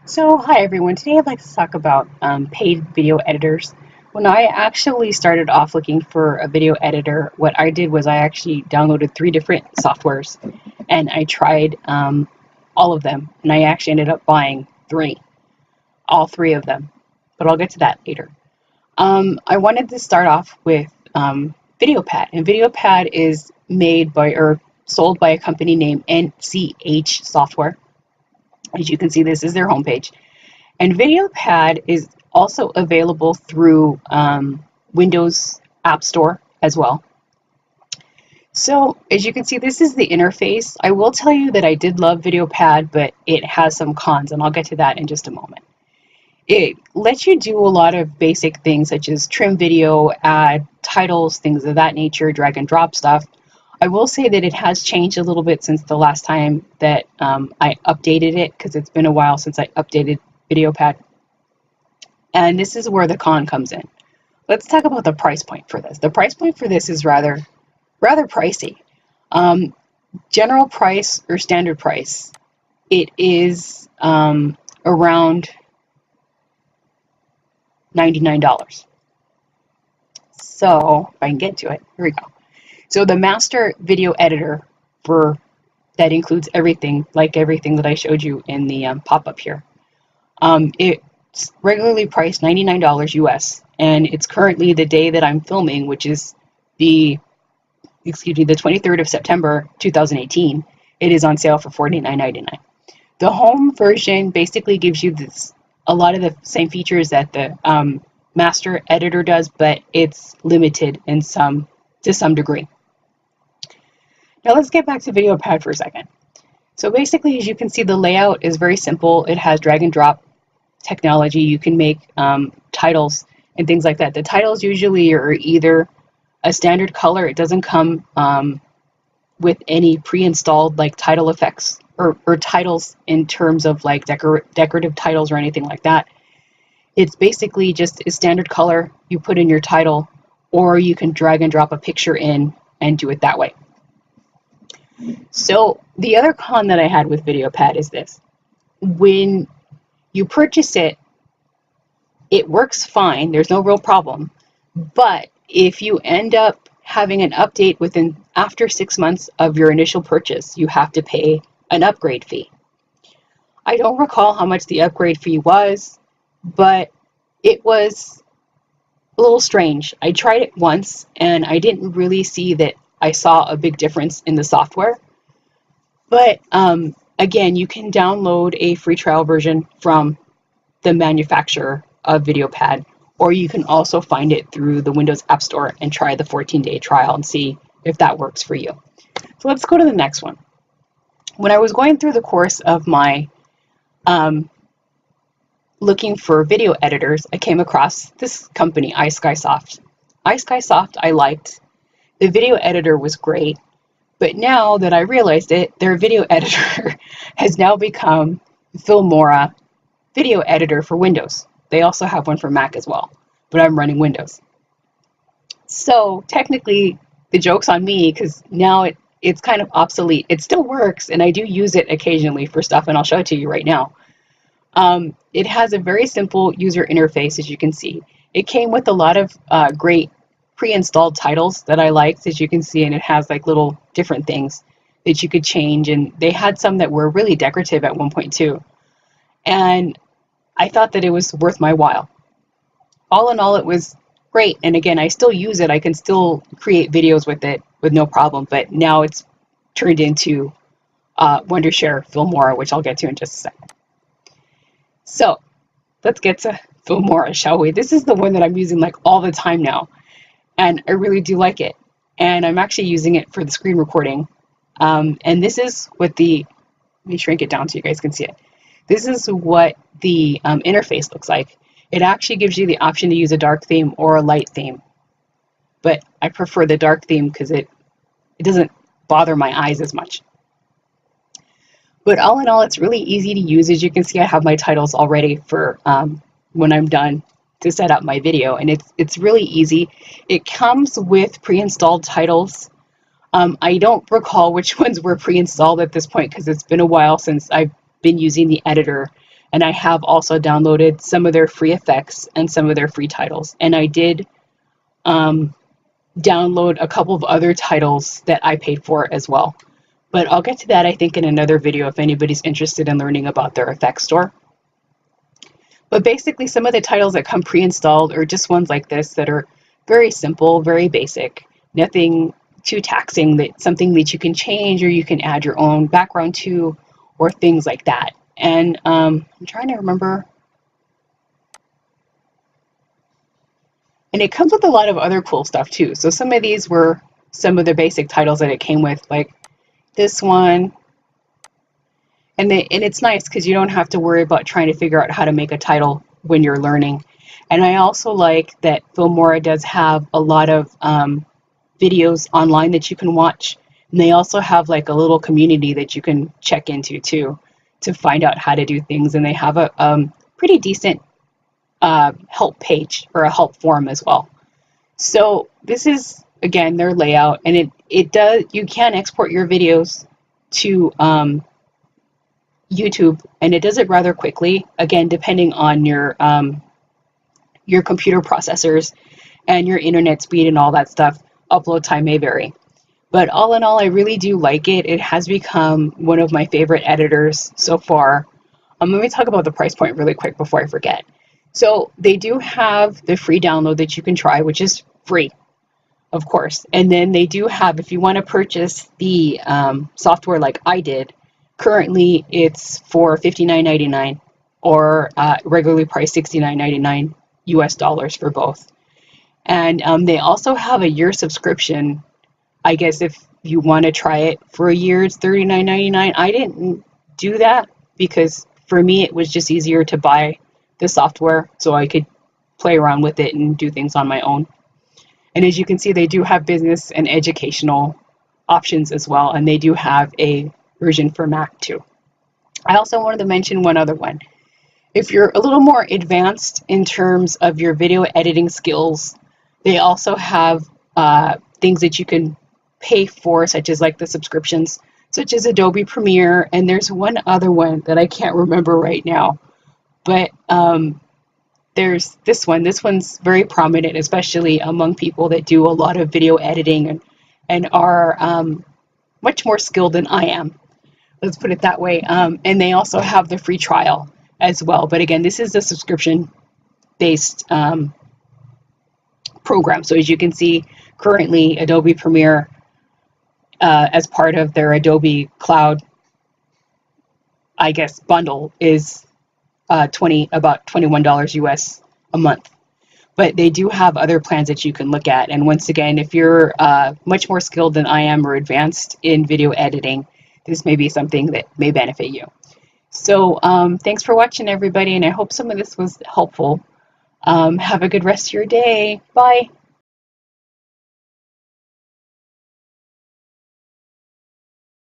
So, hi everyone. Today I'd like to talk about paid video editors. When I actually started off looking for a video editor, what I did was I actually downloaded 3 different softwares and I tried all of them. And I actually ended up buying all three of them. But I'll get to that later. I wanted to start off with VideoPad. And VideoPad is made by or sold by a company named NCH Software. As you can see, this is their homepage. And VideoPad is also available through Windows App Store as well. So as you can see, this is the interface. I will tell you that I did love VideoPad, but it has some cons, and I'll get to that in just a moment. It lets you do a lot of basic things such as trim video, add titles, things of that nature, drag and drop stuff. I will say that it has changed a little bit since the last time that I updated it, because it's been a while since I updated VideoPad. And this is where the con comes in. Let's talk about the price point for this. The price point for this is rather pricey. General price or standard price, it is around $99. So if I can get to it, here we go. So the master video editor that includes everything, like everything that I showed you in the pop-up here. It's regularly priced $99 US, and it's currently the day that I'm filming, which is the 23rd of September 2018. It is on sale for $49.99. The home version basically gives you a lot of the same features that the master editor does, but it's limited to some degree. Now let's get back to VideoPad for a second. So basically, as you can see, the layout is very simple. It has drag and drop technology. You can make titles and things like that. The titles usually are either a standard color. It doesn't come with any pre-installed like title effects or titles in terms of like decorative titles or anything like that. It's basically just a standard color you put in your title, or you can drag and drop a picture in and do it that way. So the other con that I had with VideoPad is this. When you purchase it, it works fine. There's no real problem. But if you end up having an update after 6 months of your initial purchase, you have to pay an upgrade fee. I don't recall how much the upgrade fee was, but it was a little strange. I tried it once and I didn't really see that I saw a big difference in the software. But again, you can download a free trial version from the manufacturer of VideoPad, or you can also find it through the Windows App Store and try the 14-day trial and see if that works for you. So let's go to the next one. When I was going through the course of my looking for video editors, I came across this company, Iskysoft. Iskysoft I liked. The video editor was great, but now that I realized it, their video editor has now become Filmora video editor for Windows. They also have one for Mac as well, but I'm running Windows. So technically, the joke's on me because now it's kind of obsolete. It still works, and I do use it occasionally for stuff, and I'll show it to you right now. It has a very simple user interface, as you can see. It came with a lot of great pre-installed titles that I liked, as you can see, and it has like little different things that you could change, and they had some that were really decorative at one point too. And I thought that it was worth my while. All in all, it was great, and again, I still use it. I can still create videos with it with no problem, but now it's turned into Wondershare Filmora, which I'll get to in just a second. So let's get to Filmora, shall we? This is the one that I'm using like all the time now, and I really do like it. And I'm actually using it for the screen recording. And this is what let me shrink it down so you guys can see it. This is what the interface looks like. It actually gives you the option to use a dark theme or a light theme. But I prefer the dark theme because it doesn't bother my eyes as much. But all in all, it's really easy to use. As you can see, I have my titles already for when I'm done to set up my video, and it's really easy. It comes with pre-installed titles. I don't recall which ones were pre-installed at this point because it's been a while since I've been using the editor. And I have also downloaded some of their free effects and some of their free titles. And I did download a couple of other titles that I paid for as well. But I'll get to that, I think, in another video if anybody's interested in learning about their effects store. But basically, some of the titles that come pre-installed are just ones like this that are very simple, very basic, nothing too taxing, that something that you can change or you can add your own background to, or things like that. And I'm trying to remember. And it comes with a lot of other cool stuff too. So some of these were some of the basic titles that it came with, like this one. And it's nice because you don't have to worry about trying to figure out how to make a title when you're learning. And I also like that Filmora does have a lot of videos online that you can watch. And they also have like a little community that you can check into too, to find out how to do things. And they have a pretty decent help page or a help forum as well. So this is, again, their layout, and it does, you can export your videos to YouTube, and it does it rather quickly, again, depending on your computer processors and your internet speed and all that stuff. Upload time may vary. But all in all, I really do like it. It has become one of my favorite editors so far. Let me talk about the price point really quick before I forget. So they do have the free download that you can try, which is free, of course. And then they do have, if you want to purchase the software like I did, currently it's for $59.99 or regularly priced $69.99 US dollars for both. And they also have a year subscription. I guess if you want to try it for a year, it's $39.99. I didn't do that because for me it was just easier to buy the software so I could play around with it and do things on my own. And as you can see, they do have business and educational options as well, and they do have a version for Mac too. I also wanted to mention one other one. If you're a little more advanced in terms of your video editing skills, they also have things that you can pay for, such as like the subscriptions, such as Adobe Premiere, and there's one other one that I can't remember right now. But there's this one. This one's very prominent, especially among people that do a lot of video editing and are much more skilled than I am. Let's put it that way. And they also have the free trial as well. But again, this is a subscription-based program. So as you can see, currently Adobe Premiere, as part of their Adobe Cloud, I guess, bundle is about $21 US a month. But they do have other plans that you can look at. And once again, if you're much more skilled than I am or advanced in video editing, this may be something that may benefit you. So thanks for watching, everybody, and I hope some of this was helpful. Have a good rest of your day. Bye.